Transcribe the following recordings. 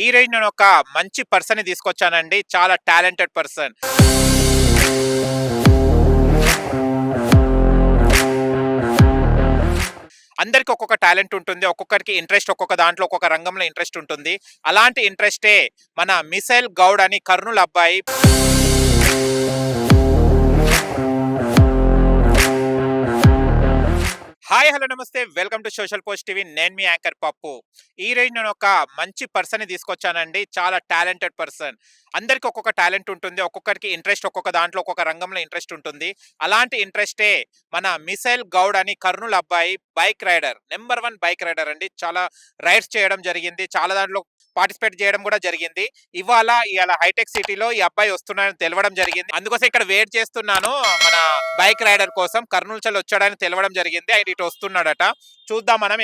ఈ రోజు నేను ఒక మంచి పర్సన్ ని తీసుకొచ్చానండి. చాలా టాలెంటెడ్ పర్సన్. అందరికి ఒక్కొక్క టాలెంట్ ఉంటుంది. ఒక్కొక్కరికి ఇంట్రెస్ట్ ఒక్కొక్క దాంట్లో ఒక్కొక్క రంగంలో ఇంట్రెస్ట్ ఉంటుంది. అలాంటి ఇంట్రెస్టే మన మిసైల్ గౌడ్ అని కర్నూలు అబ్బాయి. హాయ్ హలో నమస్తే, welcome to social post TV. నేను మీ యాంకర్ పప్పు. ఈ రోజు నేను ఒక మంచి పర్సన్ ని తీసుకొచ్చానండి. చాలా టాలెంటెడ్ పర్సన్. అందరికి ఒక్కొక్క టాలెంట్ ఉంటుంది. ఒక్కొక్కరికి ఇంట్రెస్ట్ ఒక్కొక్క దాంట్లో ఒక్కొక్క రంగంలో ఇంట్రెస్ట్ ఉంటుంది. అలాంటి ఇంట్రెస్టే మన మిసైల్ గౌడ్ అని కర్నూలు అబ్బాయి. Bike rider, number 1 bike rider అండి. చాలా రైడ్స్ చేయడం జరిగింది. చాలా దాంట్లో పార్టిసిపేట్ చేయడం కూడా జరిగింది. ఇవాళ హైటెక్ సిటీలో ఈ అబ్బాయి వస్తున్నాడని తెలవడం జరిగింది. అందుకోసం ఇక్కడ వెయిట్ చేస్తున్నాను. మన బైక్ రైడర్ కోసం కర్నూలు చల్ వచ్చాడని తెలవడం జరిగింది. ఆయన ఇటు వస్తున్నాడట. చూద్దాం మనం.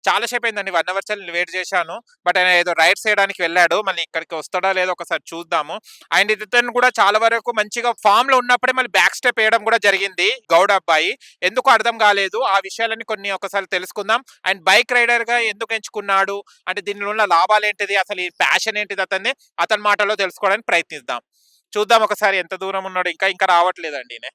చాలా సేపు అయిందండి, 1 అవర్ చల్ వెయిట్ చేశాను. బట్ ఆయన ఏదో రైడ్స్ చేయడానికి వెళ్ళాడు. మళ్ళీ ఇక్కడికి వస్తాడా లేదో ఒకసారి చూద్దాము. అండ్ ఇతను కూడా చాలా వరకు మంచిగా ఫామ్ లో ఉన్నప్పుడే మళ్ళీ బ్యాక్ స్టెప్ వేయడం కూడా జరిగింది గౌడ్ అబ్బాయి. ఎందుకు అర్థం కాలేదు. ఆ విషయాలన్నీ కొన్ని ఒకసారి తెలుసుకుందాం. అండ్ బైక్ రైడర్ గా ఎందుకు ఎంచుకున్నాడు, అంటే దీనిలో ఉన్న లాభాలు ఏంటిది, అసలు ఈ ప్యాషన్ ఏంటిది అతని మాటలో తెలుసుకోవడానికి ప్రయత్నిద్దాం. చూద్దాం ఒకసారి ఎంత దూరం ఉన్నాడు. ఇంకా ఇంకా రావట్లేదండి ఈయన.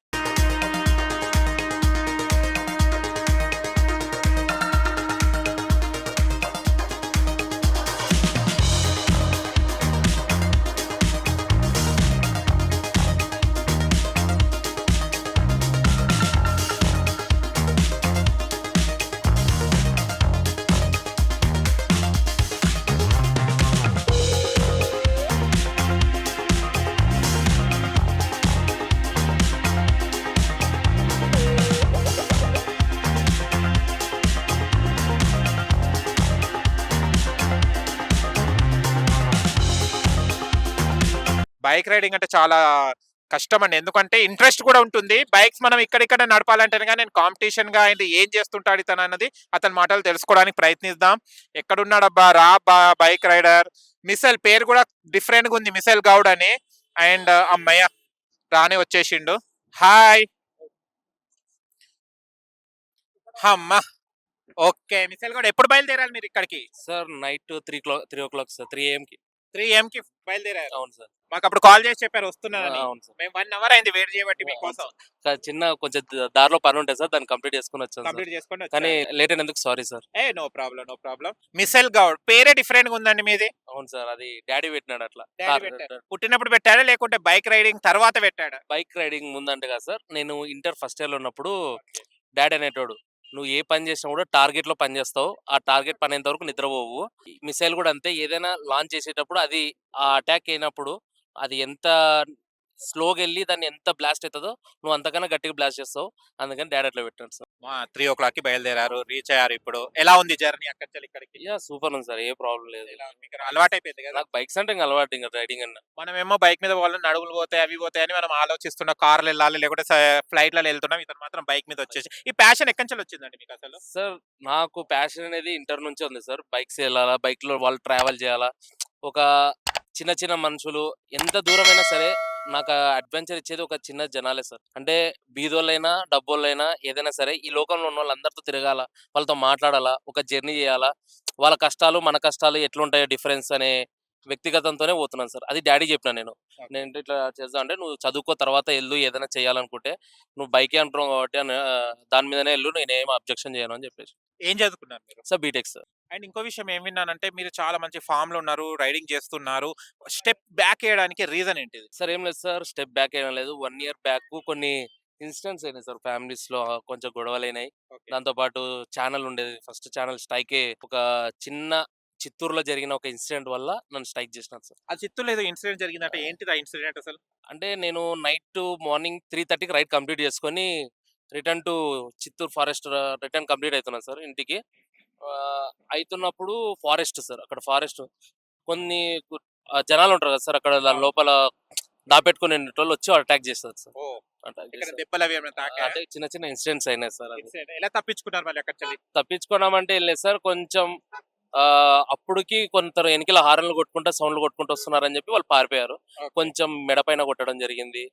బైక్ రైడింగ్ అంటే చాలా కష్టం అండి. ఎందుకంటే ఇంట్రెస్ట్ కూడా ఉంటుంది. బైక్స్ మనం ఇక్కడిక్కడ నడపాలంటేనే కానీ నేను కాంపిటీషన్ గా ఆయన ఏం చేస్తుంటాడు ఇతను అన్నది అతని మాటలు తెలుసుకోవడానికి ప్రయత్నిద్దాం. ఎక్కడున్నాడబ్బా రా బైక్ రైడర్. మిసైల్ పేరు కూడా డిఫరెంట్ గా ఉంది, మిసైల్ గౌడ్ అని. అండ్ అమ్మయ్య రాని వచ్చేసిండు. హాయ్. అమ్మ. ఓకే, మిసైల్ గౌడ్ ఎప్పుడు బయలుదేరాలి మీరు ఇక్కడికి? Sir night 3 o'clock sir, 3 AM కి. 3 AM కి బయలుదేరారు. అవును సార్. మాకు అప్పుడు కాల్ చేసి చెప్పారు వస్తున్నారని. అవును సార్. మేము 1 అవర్ అయింది వెయిట్ చేయబట్టి అవును మీకోసం. సార్. చిన్న కొంచెం దారిలో పని ఉంటాయి సార్, దాన్ని కంప్లీట్ చేసుకుని వచ్చాను సార్. కంప్లీట్ చేసుకొని కానీ వచ్చారు. లేట్ అయినందుకు sorry sir. No problem, no problem. Missile Goud పేరే డిఫరెంట్ గా ఉందండి మీది. అవును సార్, అది డాడీ పెట్టినాడు అట్లా. డాడీ పెట్టారు. పుట్టినప్పుడు పెట్టాడా లేకుంటే బైక్ రైడింగ్ తర్వాత పెట్టాడా? బైక్ రైడింగ్ ముందంటే కదా సార్, నేను ఇంటర్ ఫస్ట్ ఇయర్ లో ఉన్నప్పుడు డాడీ అనేటోడు, నువ్వు ఏ పని చేసినా కూడా టార్గెట్ లో పని చేస్తావు, ఆ టార్గెట్ పని అయ్యేంత వరకు నిద్రపోవు. మిసైల్ కూడా అంతే, ఏదైనా లాంచ్ చేసేటప్పుడు అది ఆ అటాక్ అయినప్పుడు అది ఎంత స్లోగా వెళ్ళి దాన్ని ఎంత బ్లాస్ట్ అవుతుందో నువ్వు అంతకన్నా గట్టిగా బ్లాస్ట్ చేస్తావు. అందుకని డాడీ అట్లా పెట్టాడు సార్. 3 o'clock కి బయలుదేరారు, రీచ్ అయ్యారు. ఇప్పుడు ఎలా ఉంది జర్నీ అక్కడి నుంచి ఇక్కడికి? యా సూపర్ ఉంది సార్, ఏ ప్రాబ్లం లేదు. మీకు అలవాటు అయిపోయింది కదా. నాకు బైక్స్ అంటే ఇంకా అలవాటు, ఇంకా రైడింగ్ అన్న. మనమేమో బైక్ మీద వాళ్ళని నడుగులు పోతాయి అవి పోతాయి అని మనం ఆలోచిస్తున్న కార్లు వెళ్ళాలి లేకుంటే ఫ్లైట్లలో వెళ్తున్నాం. ఇతను మాత్రం బైక్ మీద వచ్చేసి ఈ ప్యాషన్ ఎక్కడి నుంచి వచ్చిందండి మీకు అసలు? సార్ నాకు ప్యాషన్ అనేది ఇంటర్ నుంచే ఉంది సార్. బైక్స్ వెళ్ళాలా, బైక్ లో వాళ్ళు ట్రావెల్ చేయాలా, ఒక చిన్న చిన్న మనుషులు ఎంత దూరమైనా సరే నాకు అడ్వెంచర్ ఇచ్చేది ఒక చిన్న జనాలే సార్. అంటే బీదోళ్ళైనా డబ్బోళ్ళైనా ఏదైనా సరే ఈ లోకంలో ఉన్న వాళ్ళందరితో తిరగాల, వాళ్ళతో మాట్లాడాలా, ఒక జర్నీ చేయాలా, వాళ్ళ కష్టాలు మన కష్టాలు ఎట్లుంటాయో డిఫరెన్స్ అనే వ్యక్తిగతంతోనే పోతున్నాను సార్. అది డాడీ చెప్పిన నేను. నేను ఇట్లా చేద్దాం అంటే, నువ్వు చదువుకో తర్వాత వెళ్ళు, ఏదైనా చేయాలనుకుంటే నువ్వు బైకే అంటున్నావు కాబట్టి దాని మీదనే వెళ్ళు, నేనేం అబ్జెక్షన్ చేయను అని చెప్పేసి. ఏం చదువుకున్నారు మీరు? Sir BTech sir. అండ్ ఇంకో విషయం ఏం విన్నానంటే మీరు చాలా మంచి ఫామ్ లో ఉన్నారు, రైడింగ్ చేస్తున్నారు. స్టెప్ బ్యాక్ వేయడానికి రీజన్ ఏంటిది? సార్ ఏం లేదు సార్, స్టెప్ బ్యాక్ అయినా లేదు. 1 year బ్యాక్ కొన్ని ఇన్సిడెంట్స్ అయినాయి సార్, ఫ్యామిలీస్ లో కొంచెం గొడవలు అయినాయి. దాంతో పాటు ఛానల్ ఉండేది, ఫస్ట్ ఛానల్ స్ట్రైక్ ఒక చిన్న చిత్తూరులో జరిగిన ఒక ఇన్సిడెంట్ వల్ల నన్ను స్ట్రైక్ చేసినారు సార్. ఆ చిత్తూరులో ఏదో ఇన్సిడెంట్ జరిగిందంటే ఏంటిది ఆ ఇన్సిడెంట్ అసలు? అంటే నేను మార్నింగ్ 3:30కి రైడ్ కంప్లీట్ చేసుకొని return to Chittoor forest return complete అవుతున్నాను సార్ ఇంటికి. అయితున్నప్పుడు ఫారెస్ట్ సార్, అక్కడ ఫారెస్ట్ కొన్ని జనాలు ఉంటారు కదా సార్, అక్కడ దాని లోపల దాపెట్టుకునే వాళ్ళు వచ్చి అటాక్ చేస్తారు సార్. ఓ, అటాక్ ఇక్కడ చేస్తారు. దెబ్బలు అవి ఏమైనా తాకాయా? అంటే చిన్న చిన్న ఇన్సిడెంట్స్ అయినాయి సార్. అది ఎలా తప్పించుకున్నారు మళ్ళీ అక్కడ చలి? తప్పించుకోవడం అంటే ఏం లేదు సార్, కొంచెం అప్పటికి కొందరు ఎనికల హారన్లు కొట్టుకుంటా సౌండ్లు కొట్టుకుంటూ వస్తున్నారని చెప్పి వాళ్ళు పారిపోయారు. కొంచెం మెడ పైన కొట్టడం జరిగింది.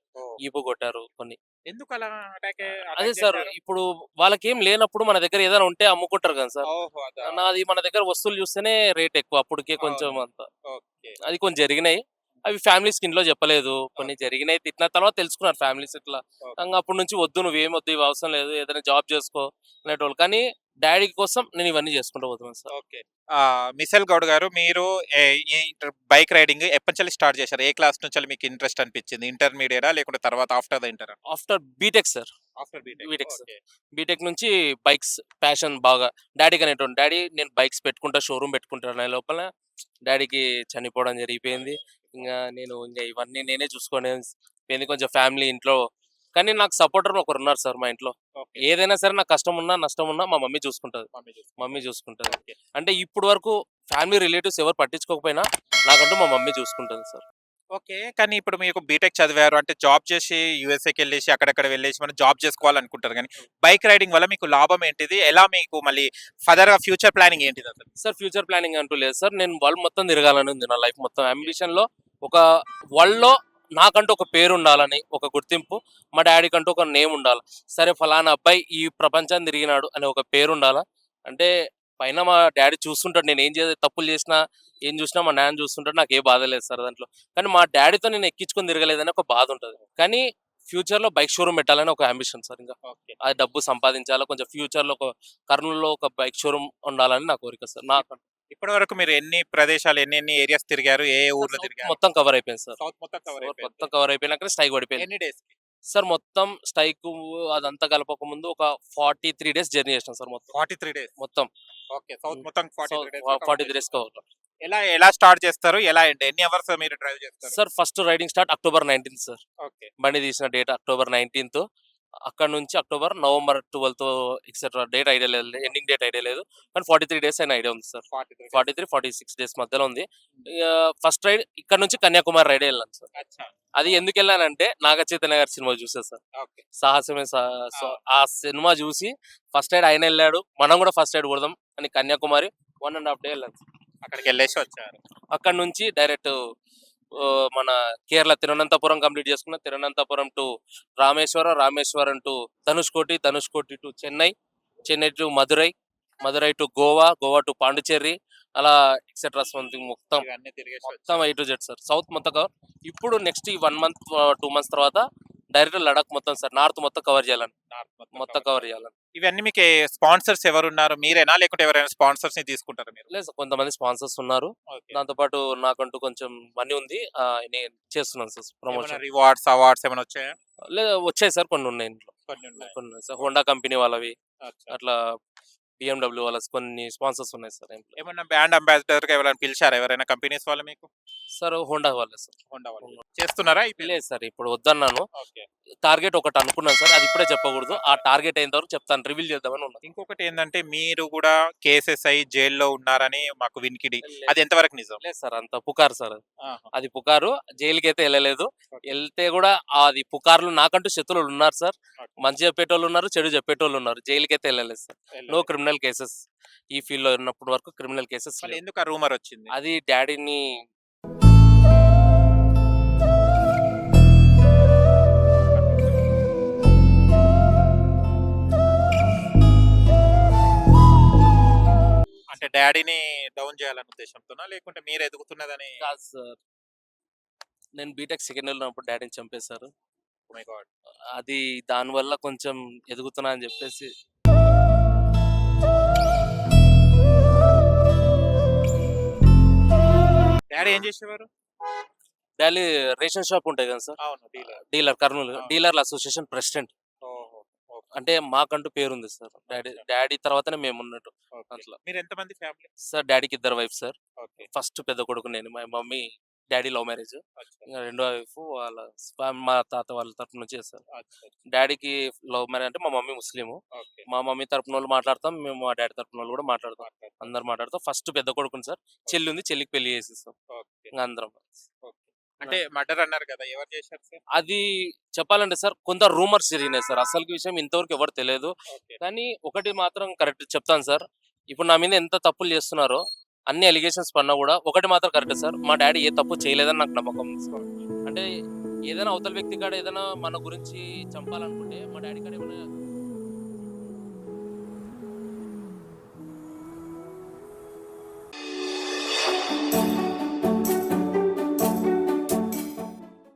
ఈపు కొట్టారు కొన్ని. ఎందుకు అలా అటాక్ అదే అటాక్ సార్ చేశారు? ఇప్పుడు వాళ్ళకేం లేనప్పుడు మన దగ్గర ఏదైనా ఉంటే అమ్ముకుంటారు కదా సార్. ఓహో! అదా! నాది మన దగ్గర వస్తువులు చూస్తేనే రేట్ ఎక్కువ. అప్పటికే కొంచెం అవును. అంత. ఓకే. అది కొన్ని జరిగినాయి. అవి ఫ్యామిలీస్‌కి ఇంట్లో చెప్పలేదు. కొన్ని ఓకే. జరిగినాయి. తిట్టిన తర్వాత తెలుసుకున్నారు ఫ్యామిలీస్ ఇట్లా. ఓకే. ఇంగ అప్పటి నుంచి వద్దు నువ్వేం వద్దు ఇవి అవసరం లేదు. ఏదైనా జాబ్ చేసుకో అనేటోళ్ళు. కానీ డ్యాడీ కోసం నేను ఇవన్నీ చేసుకుంటూ పోతున్నాను సార్. ఓకే. మిసెల్ గౌడ్ గారు మీరు ఈ బైక్ రైడింగ్ ఎప్పటినుంచెల్లి స్టార్ట్ చేశారు? ఏ క్లాస్ నుంచెల్లి మీకు ఇంట్రెస్ట్ అనిపించింది? ఇంటర్మీడియేటా? లేకుంటే తర్వాత ఆఫ్టర్ ద ఇంటరా? After BTech sir. After BTech. BTech sir. Okay. BTech నుంచి బైక్స్ ప్యాషన్ బాగా. డాడీకి అనేటోడిని. డాడీ నేను బైక్స్ పెట్టుకుంటా, షోరూమ్ పెట్టుకుంటా అనే లోపల డాడీకి చనిపోవడం జరిగిపోయింది. ఇంగ ఇవన్నీ నేనే చూసుకొని పోయింది. కొంచెం ఫ్యామిలీ ఇంట్లో కానీ నాకు సపోర్టర్ ఒకరున్నారు సార్ మా ఇంట్లో. ఓకే. ఏదైనా సరే నాకు కష్టం ఉన్నా, నష్టం ఉన్నా మా మమ్మీ చూసుకుంటది. మమ్మీ చూసుకుంటారు. మమ్మీ చూసుకుంటది. ఓకే. అంటే ఇప్పటి వరకు ఫ్యామిలీ రిలేటివ్స్ ఎవరు పట్టించుకోకపోయినా నాకంటూ మా మమ్మీ చూసుకుంటది సార్. ఓకే. కానీ ఇప్పుడు మీకు బీటెక్ చదివారు అంటే జాబ్ చేసి యూఎస్ఏకెళ్ళేసి అక్కడక్కడ వెళ్ళేసి మనం జాబ్ చేసుకోవాలనుకుంటారు గానీ, బైక్ రైడింగ్ వల్ల మీకు లాభం ఏంటిది? ఎలా మీకు మళ్ళీ ఫర్దర్‌గా ఫ్యూచర్ ప్లానింగ్ ఏంటిదసలు? సార్ ఫ్యూచర్ ప్లానింగ్ అంటూ లేదు సార్. నేను వరల్డ్ మొత్తం తిరగాలని ఉంది నా లైఫ్ మొత్తం. ఓకే. అంబిషన్‌లో ఒక వరల్డ్‌లో నాకంటూ ఒక పేరుండాలని, ఒక గుర్తింపు, మా డ్యాడీకంటూ ఒక నేమ్ ఉండాల. సరే ఫలానా అబ్బాయి ఈ ప్రపంచాన్ని తిరిగినాడు అనే ఒక పేరుండాలా. అంటే పైన మా డ్యాడీ చూస్తుంటాడు. నేనేం తప్పులు చేసినా, ఏం చూసినా మా నాన్న చూస్తుంటాడు. నాకే బాధ లేదు సార్ దాంట్లో. కానీ మా డ్యాడీతో నేను ఎక్కించుకొని తిరగలేదని ఒక బాధుంటది. కానీ ఫ్యూచర్‌లో బైక్ షోరూమ్ పెట్టాలని ఒక అంబిషన్ సార్ ఇంక. ఓకే. ఆ డబ్బు సంపాదించాలా. కొంచెం ఫ్యూచర్‌లో ఒక కర్నూల్‌లో ఒక బైక్ షోరూమ్ ఉండాలని నా కోరిక సార్. ఇప్పటి వరకు మీరు ఎన్ని ప్రదేశాలు, ఎన్ని ఏరియాస్ తిరిగారు? ఏ ఏ ఊర్లో సౌత్ తిరిగారు? మొత్తం కవర్ అయిపోయింది సార్. సౌత్ మొత్తం కవర్ సౌత్ అయిపోయింది. మొత్తం కవర్ అయిపోయినాక స్ట్రైక్ పడిపోయింది. ఎన్ని డేస్‌కి? సార్ మొత్తం స్ట్రైకు అదంతా కలపక ముందు ఒక 43 డేస్ జర్నీ చేసినాం సార్ మొత్తం. 43 డేస్. మొత్తం. ఓకే. సౌత్ మొత్తం 43 డేస్‌లో కవర్ 43 డేస్ చేసేసారు. కవర్. ఎలా ఎలా స్టార్ట్ చేస్తారు? ఎలా ఎండ్? ఎన్ని అవర్స్ మీరు డ్రైవ్ చేస్తారు? Sir first riding start October 19థ్ సార్. ఓకే. బండి తీసిన డేట్ అక్టోబర్ 19థ్. అక్కడ నుంచి అక్టోబర్, నవంబర్ 12థ్ ఎక్సెట్రా డేట్ ఐడియా లేదు. ఎండింగ్ డేట్ ఐడియా లేదు. కానీ 43 డేస్ అయిన ఐడియా ఉంది సార్. 43 డేస్. 43, 46 డేస్ మధ్యలో ఉంది. ఇగ ఫస్ట్ రైడ్ ఇక్కడ నుంచి కన్యాకుమారి రైడే వెళ్ళాను సార్. అచ్చా! అది ఎందుకెళ్ళానంటే నాగ చైతన్య గారి సినిమా చూసా సార్. ఓకే. సాహసమే ఆ! ఆ సినిమా చూసి ఫస్ట్ రైడ్ ఆయన వెళ్ళాడు. మనం కూడా ఫస్ట్ రైడ్ కొడదాం అని కన్యాకుమారి 1 ½ డే వెళ్ళాను. అక్కడికెళ్ళేసి వచ్చారు. అక్కడ నుంచి డైరెక్ట్ మన కేరళ తిరువనంతపురం కంప్లీట్ చేసుకున్న. Thiruvananthapuram to Rameswaram, Rameswaram to Dhanushkodi, Dhanushkodi to Chennai, Chennai to Madurai, Madurai to Goa, Goa to Pondicherry అలా ఎక్సెట్రా సంథింగ్ మొత్తం ఇవన్నీ తిరిగేసి మొత్తం వచ్చారు. A to Z sir. South మొత్తం కవర్. ఇప్పుడు నెక్స్ట్ ఈ 1 మంత్ 2 మంత్స్ తర్వాత డైరెక్ట్ లడాక్ మొత్తం సార్. నార్త్ మొత్తం కవర్ చేయాలని. నార్త్ మొత్తం కవర్ చేయాలని. ఇవన్నీ మీకు స్పాన్సర్స్ ఎవరున్నారు? మీరేనా? లేకుంటే ఎవరైనా స్పాన్సర్స్‌ని తీసుకుంటారా మీరు? లేదు సార్ కొంతమంది స్పాన్సర్స్ ఉన్నారు. ఓకే. దాంతో పాటు నాకంటూ కొంచెం మనీ ఉంది. నేను చేస్తున్నాను సార్ ఏమైనా ప్రమోషన్. రివార్డ్స్, అవార్డ్స్ ఏమైనా వచ్చాయా? లేదు వచ్చాయి సార్ కొన్ని ఉన్నాయి ఇంట్లో. కొన్ని ఉన్నాయి. కొన్ని ఉన్నాయి సార్. హోండా కంపెనీ వాళ్ళవి అచ్చా! అట్లా BMW వాళ్ళ కొన్ని స్పాన్సర్స్ ఉన్నాయి సార్ ఇంట్లో. ఏమన్నా బ్రాండ్ అంబాసిడర్‌గా ఎవరైనా పిలిచారా? ఎవరైనా కంపెనీస్ వాళ్ళు మీకు? సార్ హోండా వాళ్ళే సార్. హోండా వాళ్ళు. చేస్తున్నారా? అయిపోయిందా? లేదు సార్ ఇప్పుడు వద్దన్నాను. ఓకే. టార్గెట్ ఒకటి అనుకున్నాను సార్. అది ఇప్పుడే చెప్పకూడదు. ఆ టార్గెట్ అయిన తర్వాత చెప్తాను. రివీల్ చేద్దామని ఉన్నాను. ఇంకొకటి ఏందంటే మీరు కూడా కేసెస్ అయ్యి జైల్‌లో ఉన్నారని మాకు వినికిడి. లేదు అది ఎంతవరకు నిజం? లేదు సార్ అంత పుకారు సార్ అది. ఆహా! అది పుకారు. జైలుకైతే ఎళ్ళలేదు. ఓకే. ఎళ్తే గూడా అది పుకార్లు నాకంటూ శత్రువులు ఉన్నారు సార్. ఓకే. మంచి చెప్పేటోళ్ళు ఉన్నారు. చెడు చెప్పేటోళ్ళు ఉన్నారు. జైలుకైతే ఎళ్ళలేదు సార్. నో వెళ్ళలేదు. Criminal cases. ఈ ఫీల్డ్‌లో ఉన్నప్పటి వరకు క్రిమినల్ కేసెస్ మళ్ళీ లేవు. ఎందుకు ఆ రూమర్ వచ్చింది? అది డ్యాడీని అంటే డ్యాడీని డౌన్ చేయాలన్న ఉద్దేశంతోనా? లేకుంటే మీరు ఎదుగుతున్నదని? కాదు సార్. నేను బీటెక్ సెకండ్ ఇయర్‌లో ఉన్నప్పుడు డ్యాడీని చంపేశారు. Oh my God! అది దానివల్ల కొంచెం ఎదుగుతున్నా అని జెప్పేసి డ్యాడీ ఏం చేసేవారు? డాడీ రేషన్ షాప్ ఉంటాయి కదా సార్. అవును. డీలర్. డీలర్ కర్నూలు. అవును. డీలర్ల అసోసియేషన్ ప్రెసిడెంట్. ఓహో! ఓకే. అంటే మాకంటూ పేరుంది సార్. డాడీ అచ్చా! డాడీ తర్వాతనే మేమున్నట్టు ఓకే. అట్లా. మీరెంతమంది ఫ్యామిలీ? సార్ డాడీకి ఇద్దరు వైఫ్ సార్. ఓకే. ఫస్ట్ పెద్ద కొడుకు నేను. మా మమ్మీ, డాడీ లవ్ మ్యారేజ్. అచ్చా! ఇంక రెండో వైఫ్ వాళ్ళ మా తాత వాళ్ళ తరపు నుంచి చేస్తారు. అచ్చా! డాడీకి లవ్ మ్యారేజ్ అంటే మా మమ్మీ ముస్లిము. ఓకే. మా మమ్మీ తరపునోళ్ళు మాట్లాడతాం. మేము మా డాడీ తరపునోళ్ళు కూడా మాట్లాడతాం. మాట్లాడతారు. అందరూ మాట్లాడతాం. ఫస్ట్ పెద్ద కొడుకుని సార్. చెల్లి ఉంది. చెల్లికి పెళ్లి చేసేస్తాం. ఓకే. ఇంక అందరం. ఓకే. అంటే మర్డర్ అన్నారు కదా! ఎవరు చేశారు సార్? అది చెప్పాలంటే సార్ కొంత రూమర్స్ జరిగినాయి సార్. అసలుకి విషయం ఇంతవరకు ఎవరు తెలియదు. ఓకే. కానీ ఒకటి మాత్రం కరెక్ట్ చెప్తాను సార్. ఇప్పుడు నా మీద ఎంత తప్పులు చేస్తున్నారో అన్ని ఎలిగేషన్స్ పడినా కూడా ఒకటి మాత్రం కరెక్ట్ సార్, మా డాడీ ఏ తప్పు చేయలేదని నాకు నమ్మకం ఉంది సార్. అంటే ఏదైనా అవతల వ్యక్తి కాడ ఏదైనా మన గురించి చంపాలనుకుంటే మా డాడీ కాడ ఏమైనా